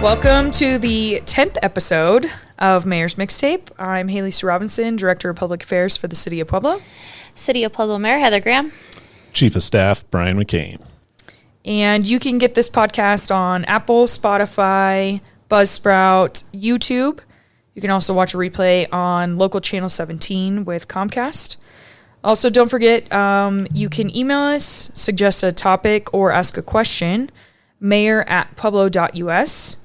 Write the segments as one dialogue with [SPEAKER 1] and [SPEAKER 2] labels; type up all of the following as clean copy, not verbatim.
[SPEAKER 1] Welcome to the 10th episode of Mayor's Mixtape. I'm Haley Sue Robinson, Director of Public Affairs for the City of Pueblo.
[SPEAKER 2] City of Pueblo Mayor Heather Graham.
[SPEAKER 3] Chief of Staff Brian McCain.
[SPEAKER 1] And you can get this podcast on Apple, Spotify, Buzzsprout, YouTube. You can also watch a replay on local channel 17 with Comcast. Also, don't forget, you can email us, suggest a topic, or ask a question, mayor@pueblo.us,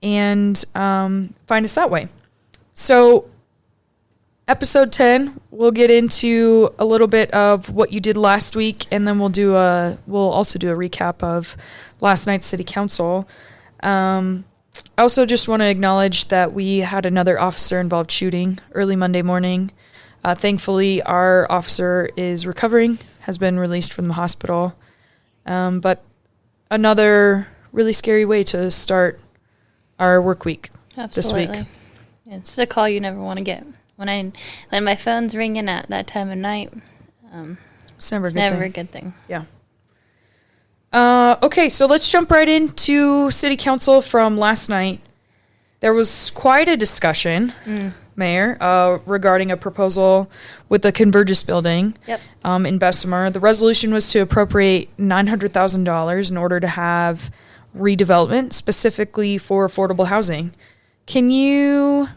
[SPEAKER 1] and find us that way. So, episode 10, we'll get into a little bit of what you did last week, and then we'll also do a recap of last night's city council. I also just want to acknowledge that we had another officer-involved shooting early Monday morning. Thankfully, our officer is recovering, has been released from the hospital. But another really scary way to start our work week this week.
[SPEAKER 2] It's a call you never want to get. When my phone's ringing at that time of night,
[SPEAKER 1] it's never
[SPEAKER 2] a good thing.
[SPEAKER 1] Yeah. Okay, so let's jump right into city council from last night. There was quite a discussion, Mayor, regarding a proposal with the Convergys building in Bessemer. The resolution was to appropriate $900,000 in order to have redevelopment, specifically for affordable housing. Can you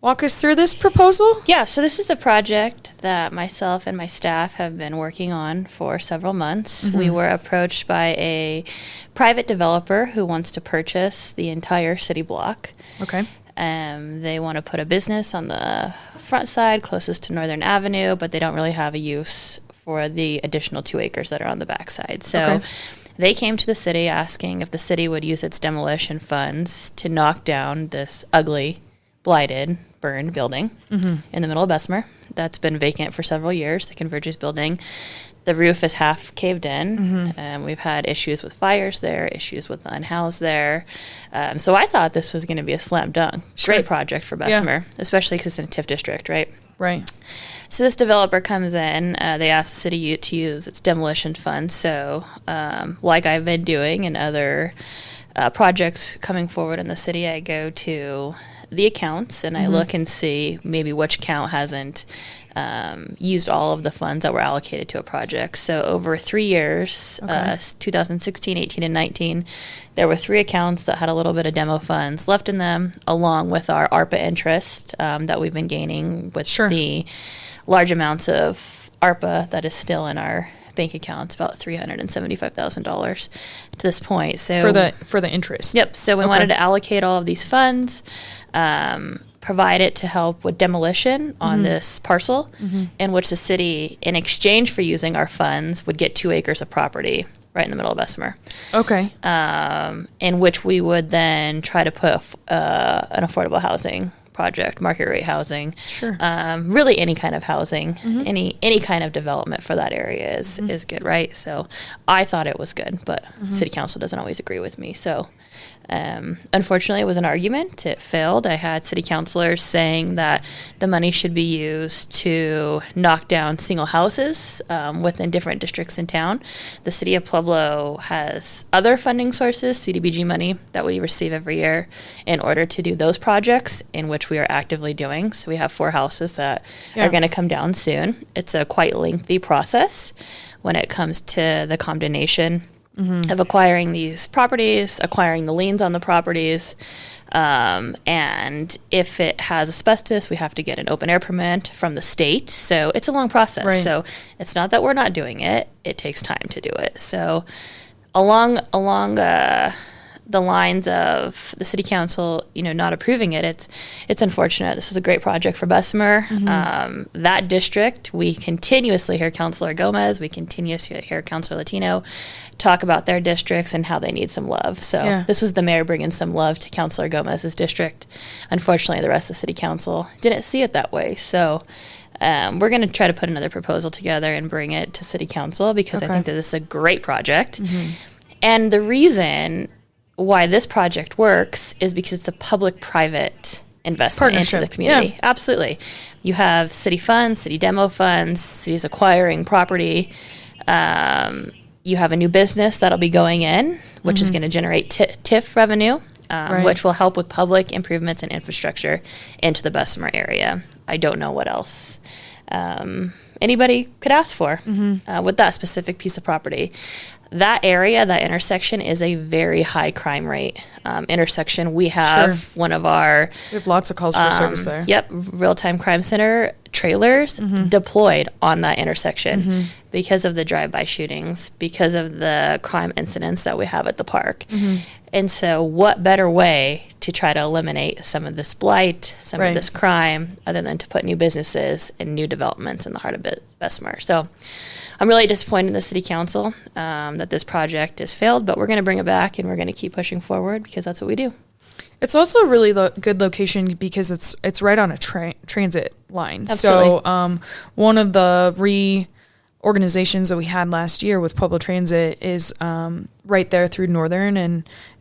[SPEAKER 1] walk us through this proposal?
[SPEAKER 2] Yeah, so this is a project that myself and my staff have been working on for several months. We were approached by a private developer who wants to purchase the entire city block.
[SPEAKER 1] Okay.
[SPEAKER 2] They want to put a business on the front side closest to Northern Avenue, but they don't really have a use for the additional 2 acres that are on the back side. So they came to the city asking if the city would use its demolition funds to knock down this ugly, blighted, burned building in the middle of Bessemer that's been vacant for several years, the Convergys building. The roof is half caved in. We've had issues with fires there, issues with the unhoused there. So I thought this was going to be a slam dunk.
[SPEAKER 1] Sure.
[SPEAKER 2] Great project for Bessemer, especially because it's in a TIF district, right?
[SPEAKER 1] Right.
[SPEAKER 2] So this developer comes in. They ask the city to use its demolition funds. So like I've been doing in other projects coming forward in the city, I go to the accounts and I look and see maybe which account hasn't used all of the funds that were allocated to a project. So over 3 years, 2016, 18, and 19, there were 3 accounts that had a little bit of demo funds left in them, along with our ARPA interest that we've been gaining with the large amounts of ARPA that is still in our bank accounts, about $375,000 to this point. So
[SPEAKER 1] for the interest.
[SPEAKER 2] Yep. So we wanted to allocate all of these funds, provide it to help with demolition on this parcel, in which the city, in exchange for using our funds, would get 2 acres of property right in the middle of Bessemer.
[SPEAKER 1] Okay.
[SPEAKER 2] In which we would then try to put an affordable housing project, market rate housing, really any kind of housing, any kind of development for that area is good, right? So I thought it was good, but city council doesn't always agree with me. So unfortunately, it was an argument. It failed. I had city councilors saying that the money should be used to knock down single houses within different districts in town. The city of Pueblo has other funding sources, CDBG money, that we receive every year in order to do those projects, in which we are actively doing. So we have 4 houses that are going to come down soon. It's a quite lengthy process when it comes to the condemnation of acquiring these properties, acquiring the liens on the properties, and if it has asbestos, we have to get an open air permit from the state. So it's a long process.
[SPEAKER 1] Right.
[SPEAKER 2] So it's not that we're not doing it; it takes time to do it. So along the lines of the city council, not approving it, it's unfortunate. This was a great project for Bessemer. That district, we continuously hear Councilor Gomez, we continuously hear Councilor Latino talk about their districts and how they need some love. So this was the mayor bringing some love to Councilor Gomez's district. Unfortunately, the rest of the city council didn't see it that way. So we're going to try to put another proposal together and bring it to city council, because I think that this is a great project. And the reason why this project works is because it's a public-private investment into the community. Yeah. Absolutely. You have city funds, city demo funds, cities acquiring property. You have a new business that'll be going in, which is going to generate TIF revenue which will help with public improvements and infrastructure into the Bessemer area. I don't know what else anybody could ask for with that specific piece of property. That area, that intersection, is a very high crime rate intersection. We have one of our...
[SPEAKER 1] We have lots of calls for service there.
[SPEAKER 2] Yep, real-time crime center trailers deployed on that intersection because of the drive-by shootings, because of the crime incidents that we have at the park. And so what better way to try to eliminate some of this blight, some of this crime, other than to put new businesses and new developments in the heart of Bessemer. So I'm really disappointed in the city council that this project has failed, but we're going to bring it back and we're going to keep pushing forward because that's what we do.
[SPEAKER 1] It's also a really good location because it's right on a transit line.
[SPEAKER 2] Absolutely.
[SPEAKER 1] So one of the reorganizations that we had last year with public transit is right there through Northern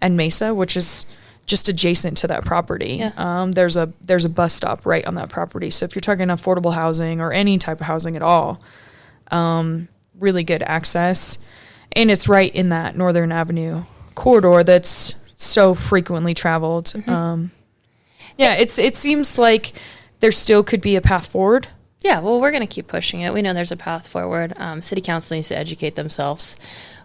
[SPEAKER 1] and Mesa, which is just adjacent to that property.
[SPEAKER 2] Yeah.
[SPEAKER 1] There's a bus stop right on that property. So if you're talking affordable housing or any type of housing at all, really good access, and it's right in that Northern Avenue corridor that's so frequently traveled. It seems like there still could be a path forward.
[SPEAKER 2] Yeah, well, we're going to keep pushing it. We know there's a path forward. City council needs to educate themselves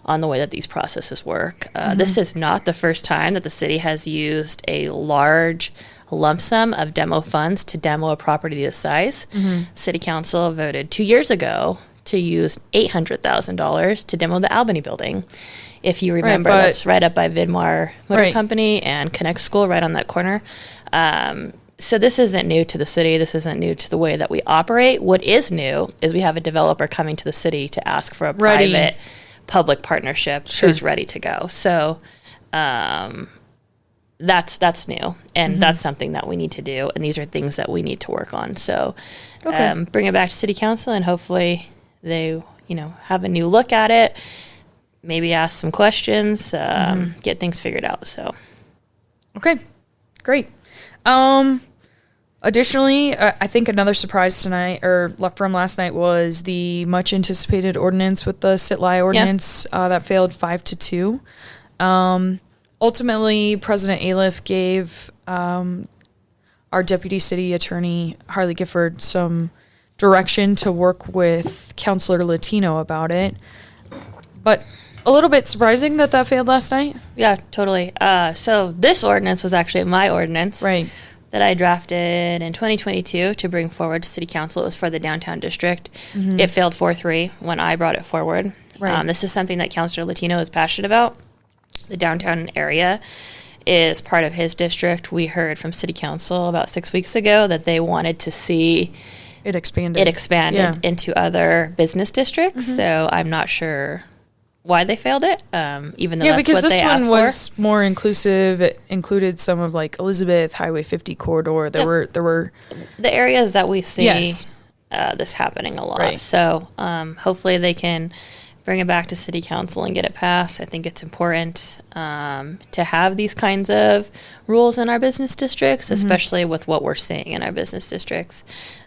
[SPEAKER 2] on the way that these processes work. This is not the first time that the city has used a large lump sum of demo funds to demo a property this size. City council voted 2 years ago to use $800,000 to demo the Albany building. If you remember, that's right up by Vidmar Motor Company and Connect School, right on that corner. So this isn't new to the city. This isn't new to the way that we operate. What is new is we have a developer coming to the city to ask for a private public partnership who's ready to go. So that's new, and that's something that we need to do, and these are things that we need to work on. So bring it back to city council, and hopefully they have a new look at it, maybe ask some questions, get things figured out. So
[SPEAKER 1] okay, great. Additionally, I think another surprise tonight, or from last night, was the much anticipated ordinance with the sit-lie ordinance that failed 5-2. Ultimately, President Aliff gave our deputy city attorney, Harley Gifford, some direction to work with Counselor Latino about it. But a little bit surprising that failed last night.
[SPEAKER 2] Yeah, totally. So this ordinance was actually my ordinance.
[SPEAKER 1] Right.
[SPEAKER 2] That I drafted in 2022 to bring forward to City Council. It was for the downtown district. It failed 4-3 when I brought it forward.
[SPEAKER 1] Right.
[SPEAKER 2] This is something that Councilor Latino is passionate about. The downtown area is part of his district. We heard from City Council about 6 weeks ago that they wanted to see
[SPEAKER 1] it expanded
[SPEAKER 2] into other business districts. So I'm not sure why they failed it, even though that's
[SPEAKER 1] because
[SPEAKER 2] what they asked for.
[SPEAKER 1] this one was more inclusive. It included some of Elizabeth, Highway 50 corridor. There were
[SPEAKER 2] the areas that we see this happening a lot.
[SPEAKER 1] Right.
[SPEAKER 2] So hopefully they can bring it back to City Council and get it passed. I think it's important to have these kinds of rules in our business districts, especially with what we're seeing in our business districts.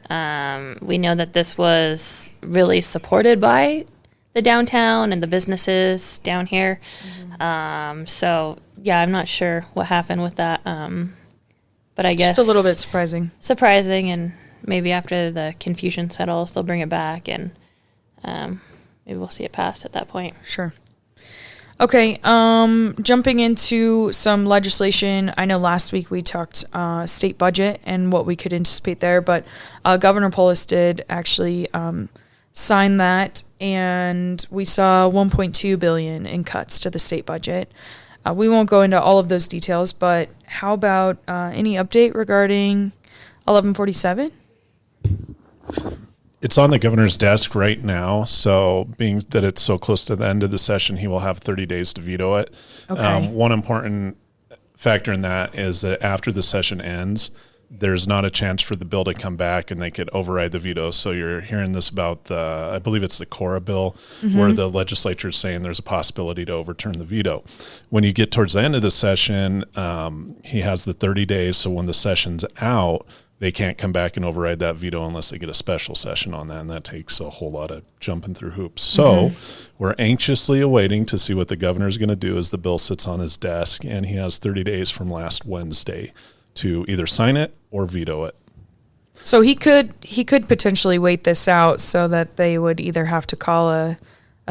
[SPEAKER 2] We know that this was really supported by the downtown and the businesses down here. So, yeah, I'm not sure what happened with that. But I guess
[SPEAKER 1] just a little bit surprising.
[SPEAKER 2] And maybe after the confusion settles, they'll bring it back, and maybe we'll see it passed at that point.
[SPEAKER 1] Sure. Okay, jumping into some legislation. I know last week we talked state budget and what we could anticipate there, but Governor Polis did actually sign that, and we saw $1.2 billion in cuts to the state budget. We won't go into all of those details, but how about any update regarding 1147?
[SPEAKER 3] It's on the governor's desk right now, so being that it's so close to the end of the session, he will have 30 days to veto it.
[SPEAKER 1] Okay.
[SPEAKER 3] One important factor in that is that after the session ends, there's not a chance for the bill to come back and they could override the veto. So you're hearing this about I believe it's the Cora bill, where the legislature is saying there's a possibility to overturn the veto. When you get towards the end of the session, he has the 30 days. So when the session's out, they can't come back and override that veto unless they get a special session on that, and that takes a whole lot of jumping through hoops. So we're anxiously awaiting to see what the governor is going to do as the bill sits on his desk, and he has 30 days from last Wednesday to either sign it or veto it.
[SPEAKER 1] So he could potentially wait this out so that they would either have to call a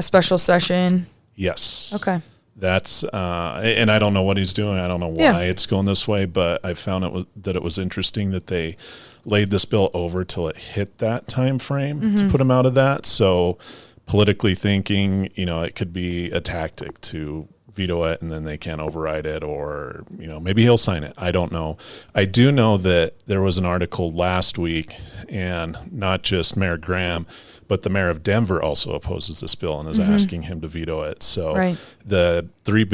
[SPEAKER 1] special session.
[SPEAKER 3] Yes.
[SPEAKER 1] Okay.
[SPEAKER 3] That's and I don't know what he's doing. I don't know why it's going this way, but I found it was interesting that they laid this bill over till it hit that time frame to put him out of that. So politically thinking, it could be a tactic to veto it and then they can't override it, or maybe he'll sign it. I don't know. I do know that there was an article last week, and not just Mayor Graham, but the mayor of Denver also opposes this bill and is asking him to veto it. So the three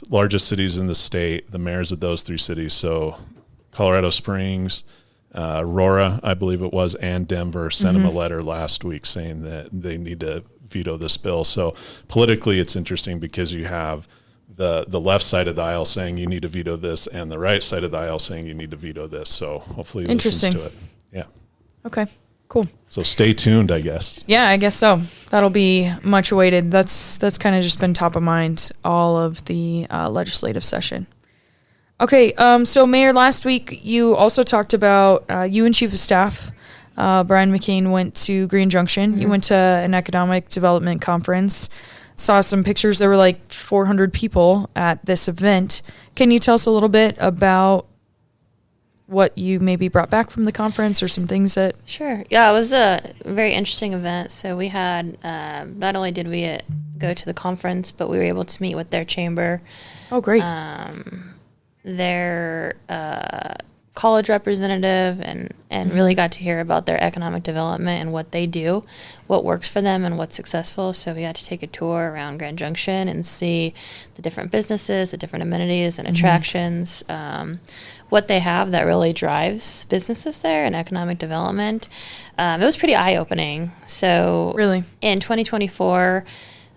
[SPEAKER 3] largest cities in the state, the mayors of those three cities, so Colorado Springs, Aurora, I believe it was, and Denver, sent him a letter last week saying that they need to veto this bill. So politically it's interesting because you have the left side of the aisle saying you need to veto this and the right side of the aisle saying you need to veto this. So hopefully he listens to it. Yeah.
[SPEAKER 1] Okay. Cool.
[SPEAKER 3] So stay tuned, I guess.
[SPEAKER 1] Yeah, I guess so. That'll be much awaited. That's kind of just been top of mind all of the legislative session. Okay, so Mayor, last week you also talked about you and Chief of Staff, Brian McCain, went to Grand Junction. You went to an economic development conference, saw some pictures. There were like 400 people at this event. Can you tell us a little bit about what you maybe brought back from the conference or some things that...
[SPEAKER 2] Sure. Yeah, it was a very interesting event. So we had, not only did we go to the conference, but we were able to meet with their chamber.
[SPEAKER 1] Oh, great.
[SPEAKER 2] Their college representative, and really got to hear about their economic development and what they do, what works for them and what's successful. So we got to take a tour around Grand Junction and see the different businesses, the different amenities and attractions, what they have that really drives businesses there and economic development. It was pretty eye-opening. So
[SPEAKER 1] really,
[SPEAKER 2] in 2024,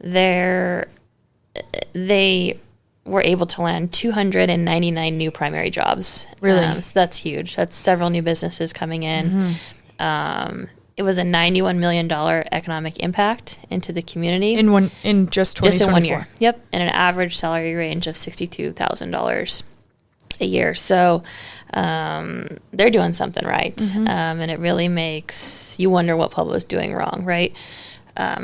[SPEAKER 2] they were able to land 299 new primary jobs.
[SPEAKER 1] Really?
[SPEAKER 2] So that's huge. That's several new businesses coming in. It was a $91 million economic impact into the community.
[SPEAKER 1] In just 2024?
[SPEAKER 2] Just in 1 year. Yep. And an average salary range of $62,000 a year. So they're doing something right. And it really makes you wonder what Pueblo's doing wrong, right?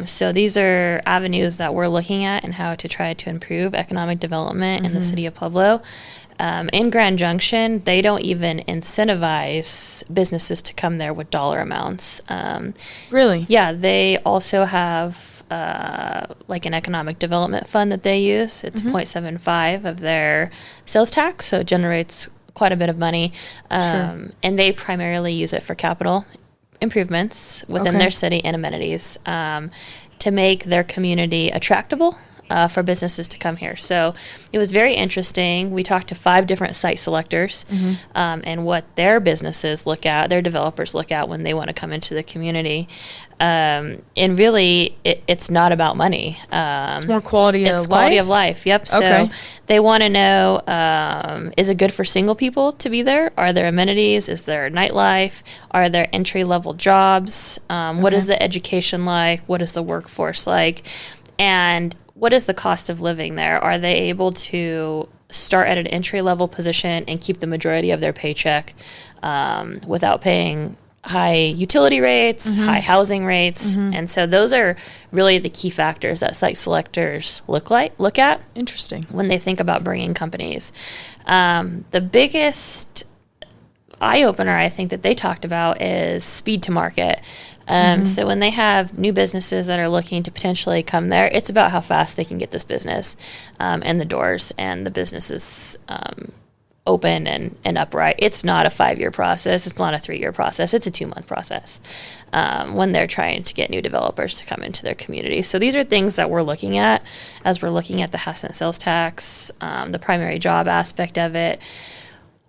[SPEAKER 2] So these are avenues that we're looking at and how to try to improve economic development in the city of Pueblo. In Grand Junction, they don't even incentivize businesses to come there with dollar amounts.
[SPEAKER 1] Really?
[SPEAKER 2] Yeah, they also have like an economic development fund that they use. It's 0.75 of their sales tax, so it generates quite a bit of money. And they primarily use it for capital improvements within their city and amenities to make their community attractable for businesses to come here. So it was very interesting. We talked to 5 different site selectors and what their businesses look at, their developers look at when they want to come into the community. And really, it's not about money.
[SPEAKER 1] It's more quality of life?
[SPEAKER 2] It's quality of life, yep. So they want to know, is it good for single people to be there? Are there amenities? Is there nightlife? Are there entry-level jobs? What is the education like? What is the workforce like? And what is the cost of living there? Are they able to start at an entry-level position and keep the majority of their paycheck without paying high utility rates, high housing rates? And so those are really the key factors that site selectors look at.
[SPEAKER 1] Interesting. When
[SPEAKER 2] they think about bringing companies. The biggest eye-opener I think that they talked about is speed to market. So when they have new businesses that are looking to potentially come there, it's about how fast they can get this business and the doors and the businesses open and upright. It's not a 5-year process. It's not a 3-year process. It's a 2-month process when they're trying to get new developers to come into their community. So these are things that we're looking at as we're looking at the half cent sales tax, the primary job aspect of it,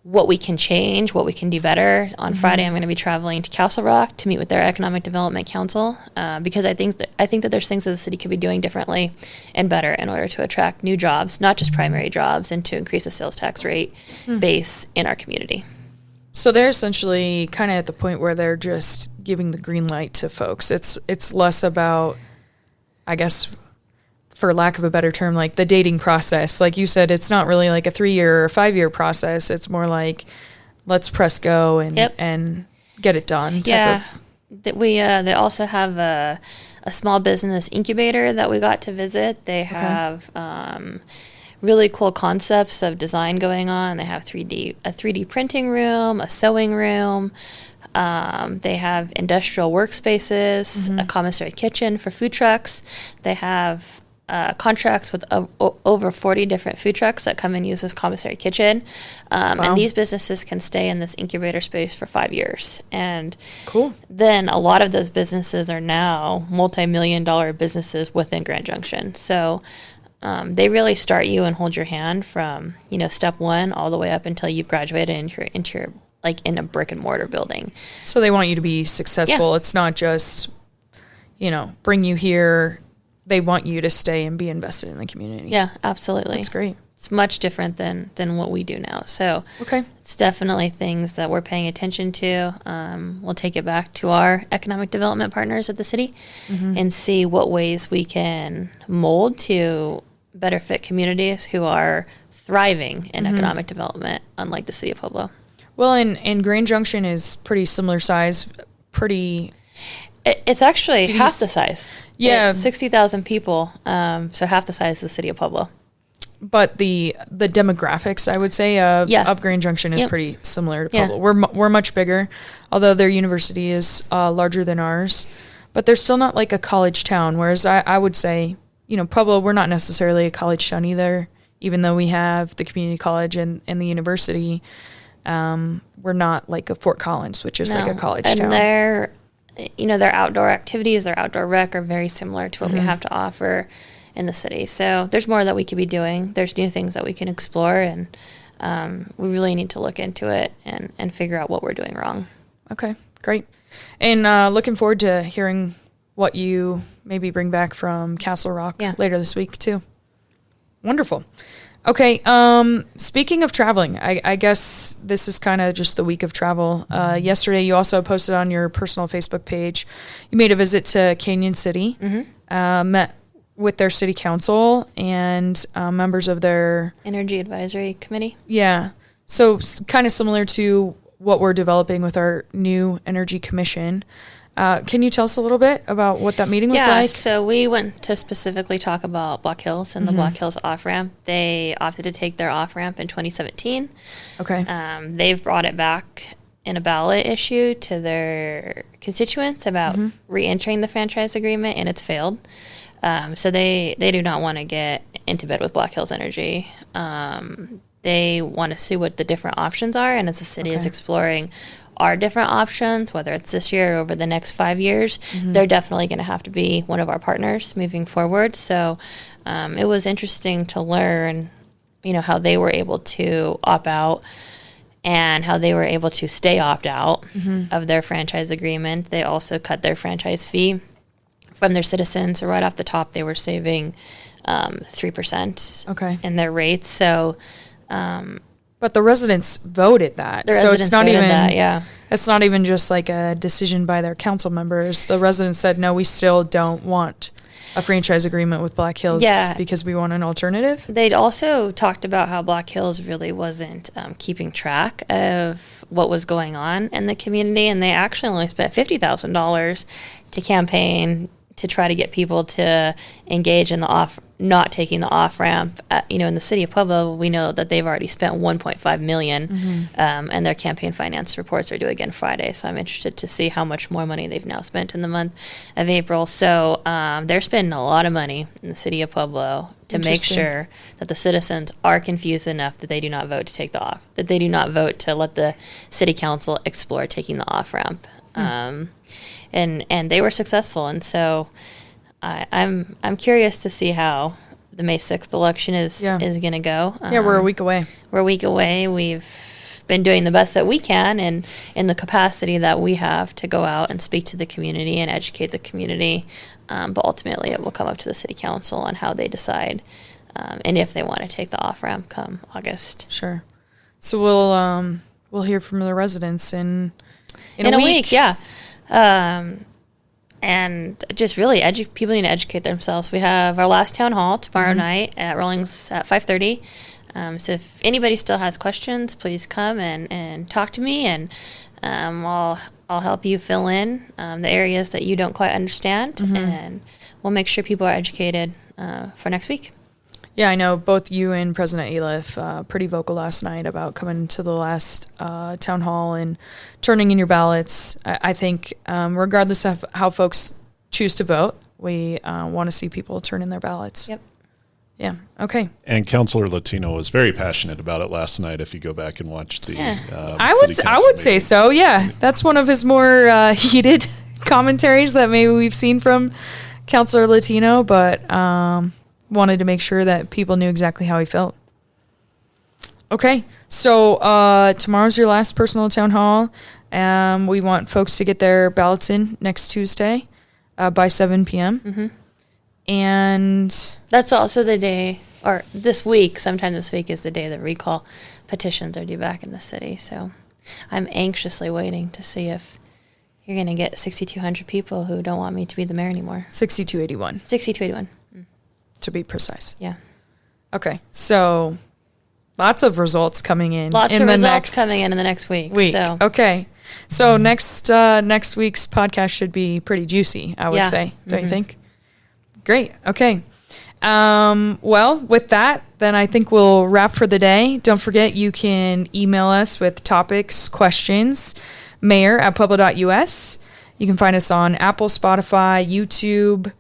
[SPEAKER 2] what we can change, what we can do better. On Friday, I'm going to be traveling to Castle Rock to meet with their Economic Development Council because I think that there's things that the city could be doing differently and better in order to attract new jobs, not just primary jobs, and to increase the sales tax rate base in our community.
[SPEAKER 1] So they're essentially kind of at the point where they're just giving the green light to folks. It's less about, I guess, for lack of a better term, like the dating process. Like you said, it's not really like a 3-year or 5-year process. It's more like, let's press go and get it done.
[SPEAKER 2] They also have a small business incubator that we got to visit. They have really cool concepts of design going on. They have a 3D printing room, a sewing room. They have industrial workspaces, a commissary kitchen for food trucks. They have contracts with over 40 different food trucks that come and use this commissary kitchen. And these businesses can stay in this incubator space for 5 years. And then a lot of those businesses are now multi-million-dollar businesses within Grand Junction. So they really start you and hold your hand from, step one all the way up until you've graduated into your like in a brick and mortar building.
[SPEAKER 1] So they want you to be successful. It's not just, bring you here. They want you to stay and be invested in the community.
[SPEAKER 2] Yeah, absolutely.
[SPEAKER 1] That's great.
[SPEAKER 2] It's much different than what we do now. So it's definitely things that we're paying attention to. We'll take it back to our economic development partners at the city and see what ways we can mold to better fit communities who are thriving in economic development, unlike the city of Pueblo.
[SPEAKER 1] Well, and Grand Junction is pretty similar size,
[SPEAKER 2] It's actually half the size.
[SPEAKER 1] Yeah.
[SPEAKER 2] It's 60,000 people, so half the size of the city of Pueblo.
[SPEAKER 1] But the demographics, I would say, of Grand Junction is pretty similar to Pueblo. We're much bigger, although their university is larger than ours. But they're still not like a college town, whereas I would say, Pueblo, we're not necessarily a college town either, even though we have the community college and the university. We're not like a Fort Collins, which is like a college town.
[SPEAKER 2] And their outdoor activities, their outdoor rec are very similar to what we have to offer in the city. So there's more that we could be doing. There's new things that we can explore, and we really need to look into it and figure out what we're doing wrong.
[SPEAKER 1] Okay, great. And looking forward to hearing what you maybe bring back from Castle Rock later this week too. Wonderful. Okay, speaking of traveling, I guess this is kind of just the week of travel. Yesterday, you also posted on your personal Facebook page, you made a visit to Canon City, met with their city council and members of their
[SPEAKER 2] Energy Advisory Committee.
[SPEAKER 1] Yeah, so kind of similar to what we're developing with our new Energy Commission. Can you tell us a little bit about what that meeting was like?
[SPEAKER 2] Yeah, so we went to specifically talk about Block Hills and the Block Hills off-ramp. They opted to take their off-ramp in 2017.
[SPEAKER 1] Okay.
[SPEAKER 2] They've brought it back in a ballot issue to their constituents about re-entering the franchise agreement, and it's failed. So they do not want to get into bed with Block Hills Energy. They want to see what the different options are, and as the city is exploring our different options, whether it's this year or over the next 5 years, they're definitely going to have to be one of our partners moving forward. So it was interesting to learn, how they were able to opt out and how they were able to stay opt out of their franchise agreement. They also cut their franchise fee from their citizens. So right off the top, they were saving 3% in their rates. So
[SPEAKER 1] but the residents voted that.
[SPEAKER 2] So it's not even that,
[SPEAKER 1] It's not even just like a decision by their council members. The residents said, no, we still don't want a franchise agreement with Black Hills because we want an alternative.
[SPEAKER 2] They'd also talked about how Black Hills really wasn't keeping track of what was going on in the community, and they actually only spent $50,000 to campaign to try to get people to engage in not taking the off-ramp. In the city of Pueblo, we know that they've already spent $1.5 million, and their campaign finance reports are due again Friday. So I'm interested to see how much more money they've now spent in the month of April. So they're spending a lot of money in the city of Pueblo to make sure that the citizens are confused enough that they do not vote to take that they do not vote to let the city council explore taking the off-ramp. And they were successful, and so I'm curious to see how the May 6th election is going to go.
[SPEAKER 1] We're a week away.
[SPEAKER 2] We're a week away. We've been doing the best that we can, and in the capacity that we have to go out and speak to the community and educate the community. But ultimately, it will come up to the city council on how they decide, and if they want to take the off ramp come August.
[SPEAKER 1] Sure. So we'll we'll hear from the residents in
[SPEAKER 2] a week. Yeah. And just really people need to educate themselves. We have our last town hall tomorrow night at Rollings at 5:30. So if anybody still has questions, please come and talk to me, and I'll help you fill in the areas that you don't quite understand, and we'll make sure people are educated for next week.
[SPEAKER 1] Yeah, I know both you and President Aliff pretty vocal last night about coming to the last town hall and turning in your ballots. I think regardless of how folks choose to vote, we want to see people turn in their ballots.
[SPEAKER 2] Yep.
[SPEAKER 1] Yeah. Okay.
[SPEAKER 3] And Councilor Latino was very passionate about it last night. If you go back and watch the,
[SPEAKER 1] I would say so. Yeah, that's one of his more heated commentaries that maybe we've seen from Councilor Latino, but wanted to make sure that people knew exactly how he felt. Okay, so tomorrow's your last personal town hall. We want folks to get their ballots in next Tuesday by 7 p.m. And
[SPEAKER 2] that's also the day, or this week, sometime this week is the day that recall petitions are due back in the city. So I'm anxiously waiting to see if you're going to get 6,200 people who don't want me to be the mayor anymore.
[SPEAKER 1] 6,281.
[SPEAKER 2] 6,281.
[SPEAKER 1] To be precise.
[SPEAKER 2] Yeah.
[SPEAKER 1] Okay, so lots of results coming in.
[SPEAKER 2] Lots of results coming in the next week. So.
[SPEAKER 1] Okay. So next week's podcast should be pretty juicy, I would say. Don't you think? Great. Okay. Well, with that, then I think we'll wrap for the day. Don't forget, you can email us with topics, questions, mayor@pueblo.us. You can find us on Apple, Spotify, YouTube,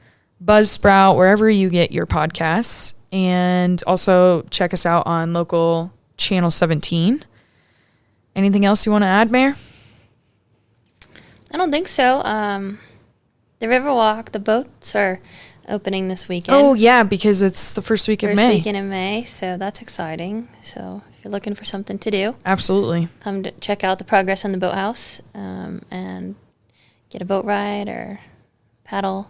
[SPEAKER 1] Buzzsprout, wherever you get your podcasts. And also check us out on local Channel 17. Anything else you want to add, Mayor?
[SPEAKER 2] I don't think so. The Riverwalk, the boats are opening this weekend.
[SPEAKER 1] Oh, yeah, because it's the first week of May.
[SPEAKER 2] First weekend in May, so that's exciting. So if you're looking for something to do,
[SPEAKER 1] absolutely,
[SPEAKER 2] come to check out the progress on the boathouse and get a boat ride or paddle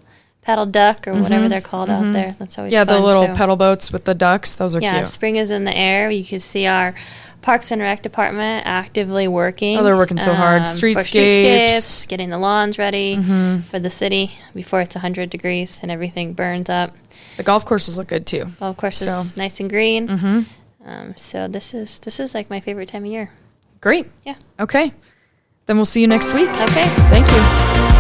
[SPEAKER 2] duck or whatever they're called out there. That's always fun.
[SPEAKER 1] The little pedal boats with the ducks. Those are cute.
[SPEAKER 2] Yeah, spring is in the air. You can see our Parks and Rec department actively working.
[SPEAKER 1] Oh, they're working so hard. Streetscapes,
[SPEAKER 2] getting the lawns ready for the city before it's 100 degrees and everything burns up.
[SPEAKER 1] The golf courses look good too.
[SPEAKER 2] Golf course is nice and green. So this is like my favorite time of year.
[SPEAKER 1] Great.
[SPEAKER 2] Yeah.
[SPEAKER 1] Okay. Then we'll see you next week.
[SPEAKER 2] Okay.
[SPEAKER 1] Thank you.